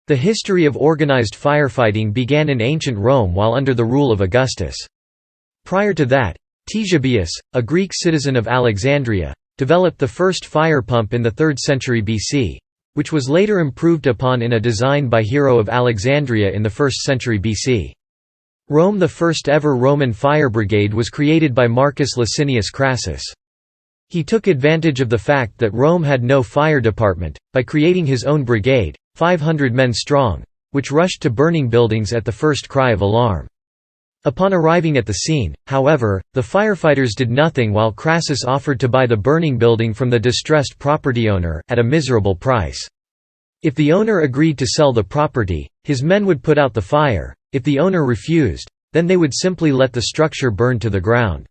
The history of organized firefighting began in ancient Rome while under the rule of Augustus. Prior to that, Ctesibius, a Greek citizen of Alexandria, developed the first fire pump in the 3rd century BC, which was later improved upon in a design by Hero of Alexandria in the 1st century BC. Rome. The first ever Roman fire brigade was created by Marcus Licinius Crassus. He took advantage of the fact that Rome had no fire department, by creating his own brigade, 500 men strong, which rushed to burning buildings at the first cry of alarm. Upon arriving at the scene, however, the firefighters did nothing while Crassus offered to buy the burning building from the distressed property owner at a miserable price. If the owner agreed to sell the property, his men would put out the fire. If the owner refused, then they would simply let the structure burn to the ground.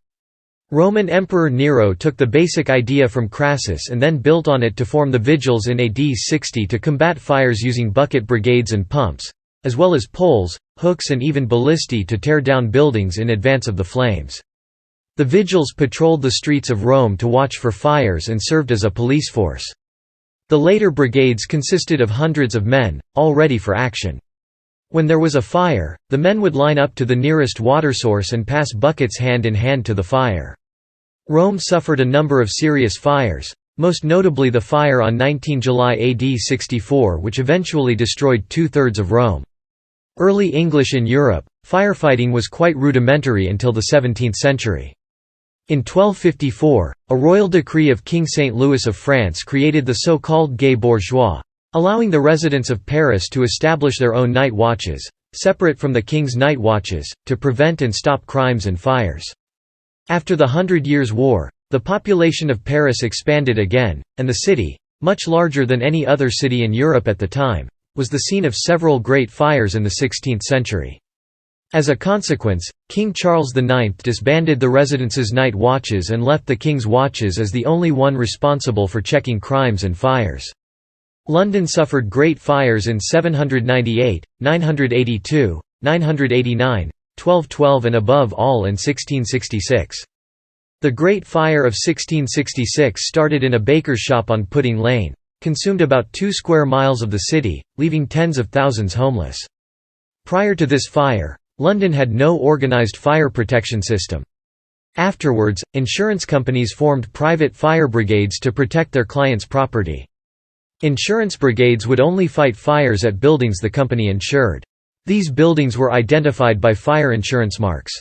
Roman Emperor Nero took the basic idea from Crassus and then built on it to form the Vigiles in AD 60 to combat fires using bucket brigades and pumps, as well as poles, hooks and even ballistae to tear down buildings in advance of the flames. The Vigiles patrolled the streets of Rome to watch for fires and served as a police force. The later brigades consisted of hundreds of men, all ready for action. When there was a fire, the men would line up to the nearest water source and pass buckets hand in hand to the fire. Rome suffered a number of serious fires, most notably the fire on 19 July AD 64 which eventually destroyed 2/3 of Rome. Early English in Europe, firefighting was quite rudimentary until the 17th century. In 1254, a royal decree of King Saint Louis of France created the so-called Gay Bourgeois, allowing the residents of Paris to establish their own night watches, separate from the king's night watches, to prevent and stop crimes and fires. After the 100 Years' War, the population of Paris expanded again, and the city, much larger than any other city in Europe at the time, was the scene of several great fires in the 16th century. As a consequence, King Charles IX disbanded the residence's night watches and left the king's watches as the only one responsible for checking crimes and fires. London suffered great fires in 798, 982, 989, 1212 and above all in 1666. The Great Fire of 1666 started in a baker's shop on Pudding Lane, consumed about 2 square miles of the city, leaving tens of thousands homeless. Prior to this fire, London had no organized fire protection system. Afterwards, insurance companies formed private fire brigades to protect their clients' property. Insurance brigades would only fight fires at buildings the company insured. These buildings were identified by fire insurance marks.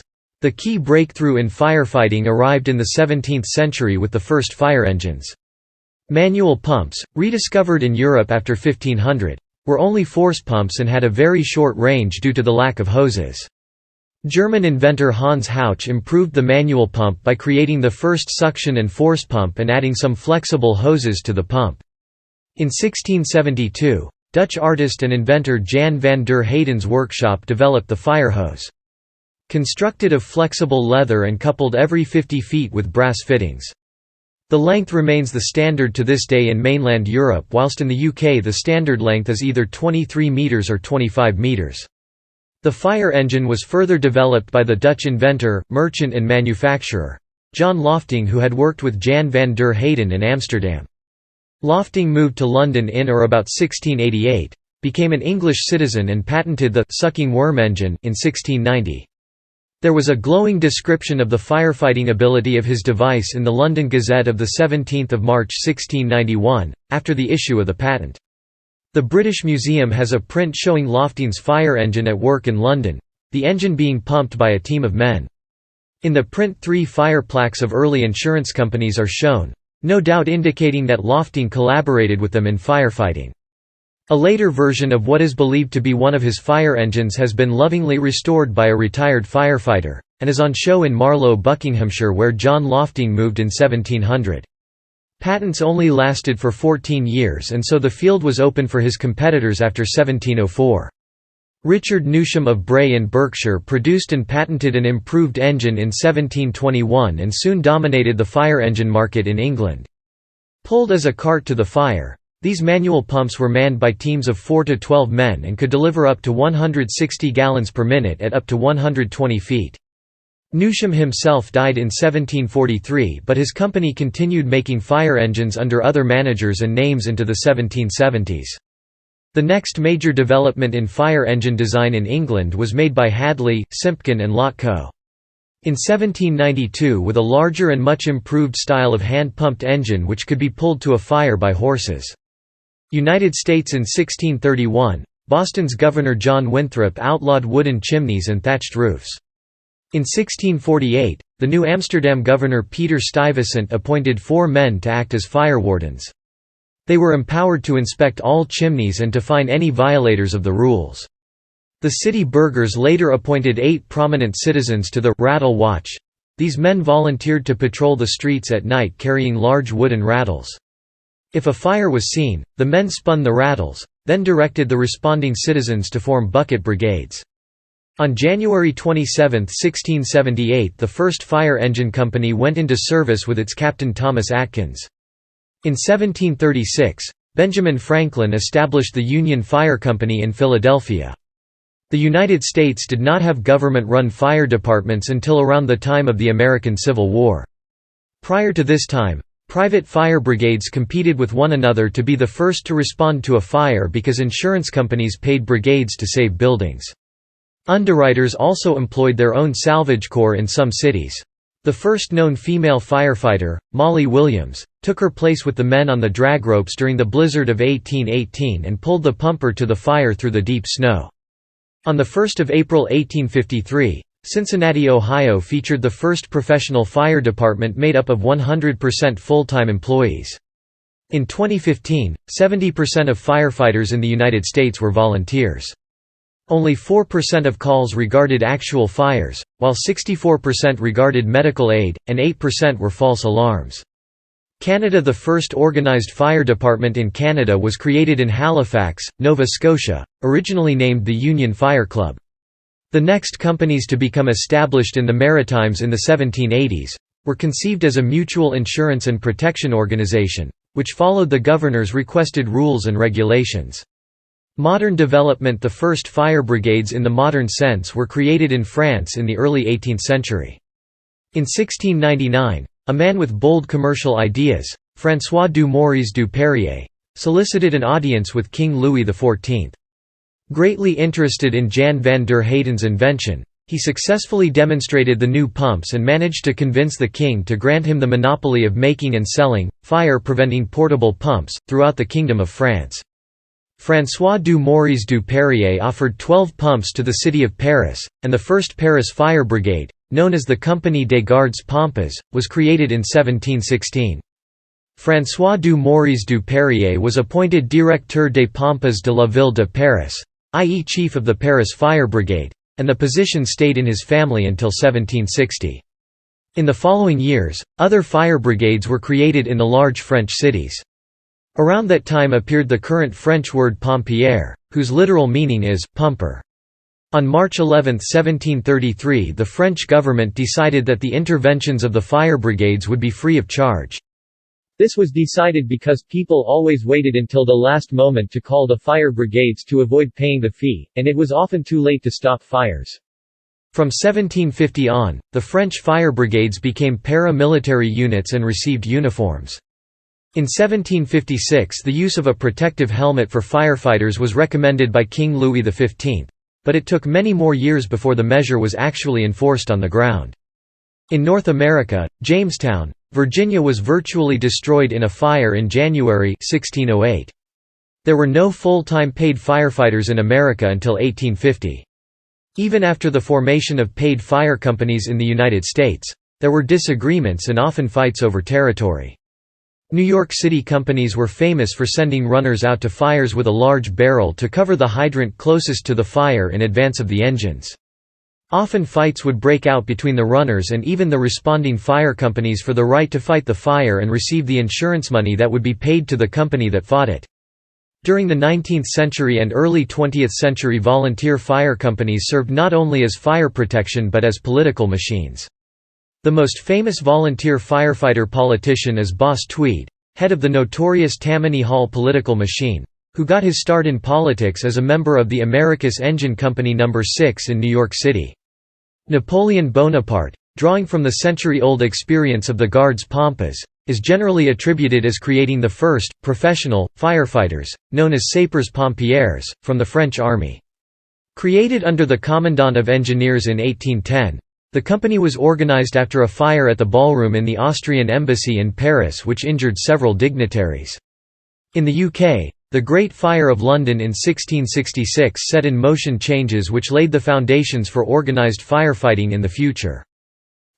The key breakthrough in firefighting arrived in the 17th century with the first fire engines. Manual pumps, rediscovered in Europe after 1500, were only force pumps and had a very short range due to the lack of hoses. German inventor Hans Hauch improved the manual pump by creating the first suction and force pump and adding some flexible hoses to the pump. In 1672, Dutch artist and inventor Jan van der Heyden's workshop developed the fire hose. Constructed of flexible leather and coupled every 50 feet with brass fittings. The length remains the standard to this day in mainland Europe, whilst in the UK the standard length is either 23 metres or 25 metres. The fire engine was further developed by the Dutch inventor, merchant and manufacturer, John Lofting, who had worked with Jan van der Heyden in Amsterdam. Lofting moved to London in or about 1688, became an English citizen and patented the «sucking worm engine» in 1690. There was a glowing description of the firefighting ability of his device in the London Gazette of 17 March 1691, after the issue of the patent. The British Museum has a print showing Lofting's fire engine at work in London, the engine being pumped by a team of men. In the print 3 fire plaques of early insurance companies are shown, no doubt indicating that Lofting collaborated with them in firefighting. A later version of what is believed to be one of his fire engines has been lovingly restored by a retired firefighter, and is on show in Marlow, Buckinghamshire, where John Lofting moved in 1700. Patents only lasted for 14 years, and so the field was open for his competitors after 1704. Richard Newsham of Bray in Berkshire produced and patented an improved engine in 1721 and soon dominated the fire engine market in England. Pulled as a cart to the fire, these manual pumps were manned by teams of 4 to 12 men and could deliver up to 160 gallons per minute at up to 120 feet. Newsham himself died in 1743, but his company continued making fire engines under other managers and names into the 1770s. The next major development in fire engine design in England was made by Hadley, Simpkin and Lott Co. In 1792 with a larger and much improved style of hand-pumped engine which could be pulled to a fire by horses. United States in 1631, Boston's Governor John Winthrop outlawed wooden chimneys and thatched roofs. In 1648, the New Amsterdam governor Peter Stuyvesant appointed 4 men to act as fire wardens. They were empowered to inspect all chimneys and to fine any violators of the rules. The city burghers later appointed 8 prominent citizens to the «rattle watch». These men volunteered to patrol the streets at night carrying large wooden rattles. If a fire was seen, the men spun the rattles, then directed the responding citizens to form bucket brigades. On January 27, 1678 the first fire engine company went into service with its captain Thomas Atkins. In 1736, Benjamin Franklin established the Union Fire Company in Philadelphia. The United States did not have government-run fire departments until around the time of the American Civil War. Prior to this time, private fire brigades competed with one another to be the first to respond to a fire because insurance companies paid brigades to save buildings. Underwriters also employed their own salvage corps in some cities. The first known female firefighter, Molly Williams, took her place with the men on the drag ropes during the blizzard of 1818 and pulled the pumper to the fire through the deep snow. On 1 April 1853, Cincinnati, Ohio featured the first professional fire department made up of 100% full-time employees. In 2015, 70% of firefighters in the United States were volunteers. Only 4% of calls regarded actual fires, while 64% regarded medical aid, and 8% were false alarms. Canada. The first organised fire department in Canada was created in Halifax, Nova Scotia, originally named the Union Fire Club. The next companies to become established in the Maritimes in the 1780s were conceived as a mutual insurance and protection organisation, which followed the governor's requested rules and regulations. Modern development. The first fire brigades in the modern sense were created in France in the early 18th century. In 1699, a man with bold commercial ideas, François du Maurice du Perrier, solicited an audience with King Louis XIV. Greatly interested in Jan van der Heyden's invention, he successfully demonstrated the new pumps and managed to convince the king to grant him the monopoly of making and selling, fire-preventing portable pumps, throughout the Kingdom of France. François du Maurice du Perrier offered 12 pumps to the city of Paris, and the first Paris fire brigade, known as the Compagnie des Gardes Pompes, was created in 1716. François du Maurice du Perrier was appointed Directeur des Pompes de la Ville de Paris, i.e. chief of the Paris Fire Brigade, and the position stayed in his family until 1760. In the following years, other fire brigades were created in the large French cities. Around that time appeared the current French word pompier, whose literal meaning is «pumper». On March 11, 1733 the French government decided that the interventions of the fire brigades would be free of charge. This was decided because people always waited until the last moment to call the fire brigades to avoid paying the fee, and it was often too late to stop fires. From 1750 on, the French fire brigades became para-military units and received uniforms. In 1756 the use of a protective helmet for firefighters was recommended by King Louis XV, but it took many more years before the measure was actually enforced on the ground. In North America, Jamestown, Virginia was virtually destroyed in a fire in January 1608. There were no full-time paid firefighters in America until 1850. Even after the formation of paid fire companies in the United States, there were disagreements and often fights over territory. New York City companies were famous for sending runners out to fires with a large barrel to cover the hydrant closest to the fire in advance of the engines. Often fights would break out between the runners and even the responding fire companies for the right to fight the fire and receive the insurance money that would be paid to the company that fought it. During the 19th century and early 20th century volunteer fire companies served not only as fire protection but as political machines. The most famous volunteer firefighter politician is Boss Tweed, head of the notorious Tammany Hall political machine, who got his start in politics as a member of the Americus Engine Company No. 6 in New York City. Napoleon Bonaparte, drawing from the century-old experience of the Gardes Pompes, is generally attributed as creating the first, professional, firefighters, known as sapeurs-pompiers, from the French army. Created under the Commandant of Engineers in 1810, the company was organized after a fire at the ballroom in the Austrian embassy in Paris which injured several dignitaries. In the UK, the Great Fire of London in 1666 set in motion changes which laid the foundations for organised firefighting in the future.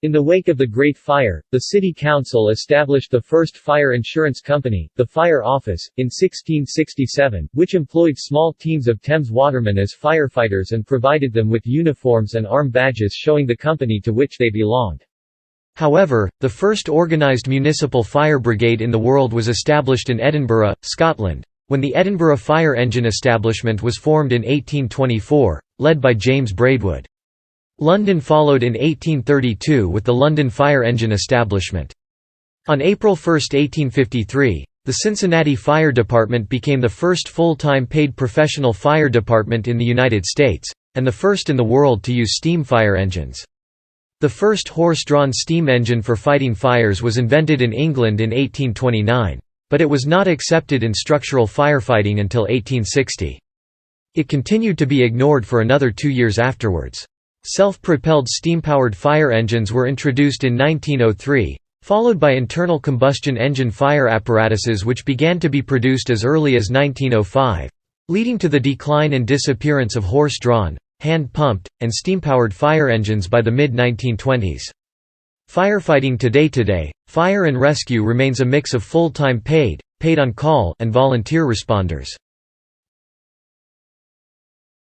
In the wake of the Great Fire, the City Council established the first fire insurance company, the Fire Office, in 1667, which employed small teams of Thames watermen as firefighters and provided them with uniforms and arm badges showing the company to which they belonged. However, the first organised municipal fire brigade in the world was established in Edinburgh, Scotland, when the Edinburgh Fire Engine Establishment was formed in 1824, led by James Braidwood. London followed in 1832 with the London Fire Engine Establishment. On April 1, 1853, the Cincinnati Fire Department became the first full-time paid professional fire department in the United States, and the first in the world to use steam fire engines. The first horse-drawn steam engine for fighting fires was invented in England in 1829, but it was not accepted in structural firefighting until 1860. It continued to be ignored for another 2 years afterwards. Self-propelled steam-powered fire engines were introduced in 1903, followed by internal combustion engine fire apparatuses which began to be produced as early as 1905, leading to the decline and disappearance of horse-drawn, hand-pumped, and steam-powered fire engines by the mid-1920s. Firefighting today, fire and rescue remains a mix of full-time paid on call, and volunteer responders.